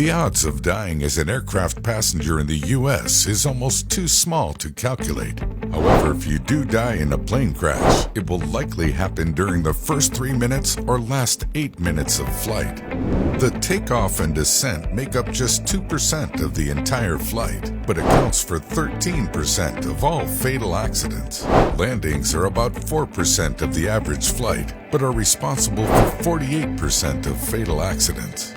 The odds of dying as an aircraft passenger in the US is almost too small to calculate. However, if you do die in a plane crash, it will likely happen during the first 3 minutes or last 8 minutes of flight. The takeoff and descent make up just 2% of the entire flight, but accounts for 13% of all fatal accidents. Landings are about 4% of the average flight, but are responsible for 48% of fatal accidents.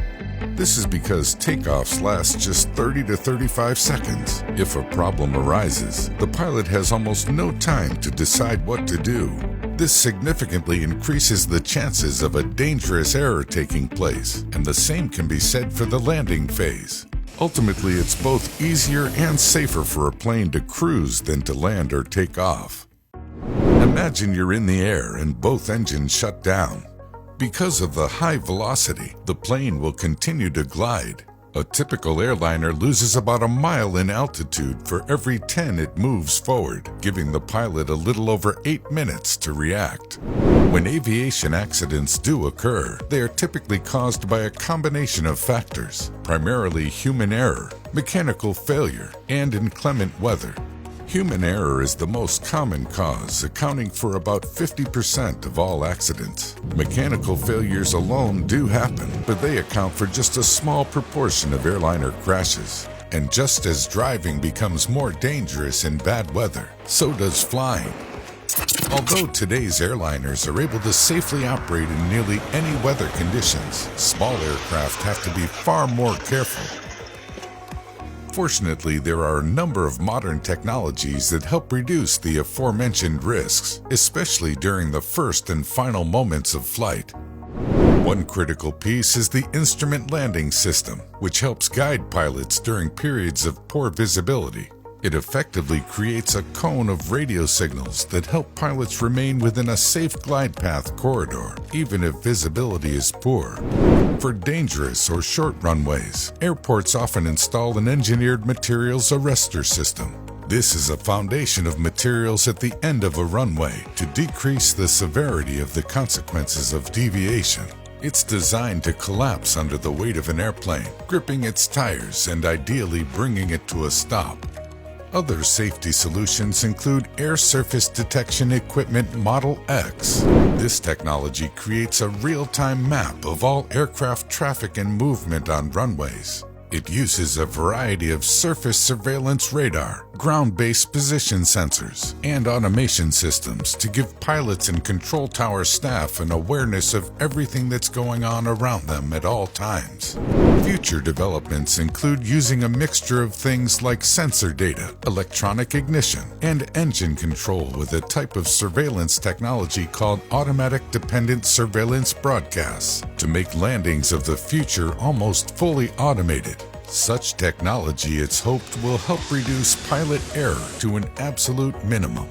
This is because takeoffs last just 30 to 35 seconds. If a problem arises, the pilot has almost no time to decide what to do. This significantly increases the chances of a dangerous error taking place, and the same can be said for the landing phase. Ultimately, it's both easier and safer for a plane to cruise than to land or take off. Imagine you're in the air and both engines shut down. Because of the high velocity, the plane will continue to glide. A typical airliner loses about a mile in altitude for every 10 it moves forward, giving the pilot a little over 8 minutes to react. When aviation accidents do occur, they are typically caused by a combination of factors, primarily human error, mechanical failure, and inclement weather. Human error is the most common cause, accounting for about 50% of all accidents. Mechanical failures alone do happen, but they account for just a small proportion of airliner crashes. And just as driving becomes more dangerous in bad weather, so does flying. Although today's airliners are able to safely operate in nearly any weather conditions, small aircraft have to be far more careful. Fortunately, there are a number of modern technologies that help reduce the aforementioned risks, especially during the first and final moments of flight. One critical piece is the instrument landing system, which helps guide pilots during periods of poor visibility. It effectively creates a cone of radio signals that help pilots remain within a safe glide path corridor, even if visibility is poor. For dangerous or short runways, airports often install an engineered materials arrestor system. This is a foundation of materials at the end of a runway to decrease the severity of the consequences of deviation. It's designed to collapse under the weight of an airplane, gripping its tires and ideally bringing it to a stop. Other safety solutions include Air Surface Detection Equipment Model X. This technology creates a real-time map of all aircraft traffic and movement on runways. It uses a variety of surface surveillance radar, ground-based position sensors, and automation systems to give pilots and control tower staff an awareness of everything that's going on around them at all times. Future developments include using a mixture of things like sensor data, electronic ignition, and engine control with a type of surveillance technology called automatic dependent surveillance broadcasts to make landings of the future almost fully automated. Such technology, it's hoped, will help reduce pilot error to an absolute minimum.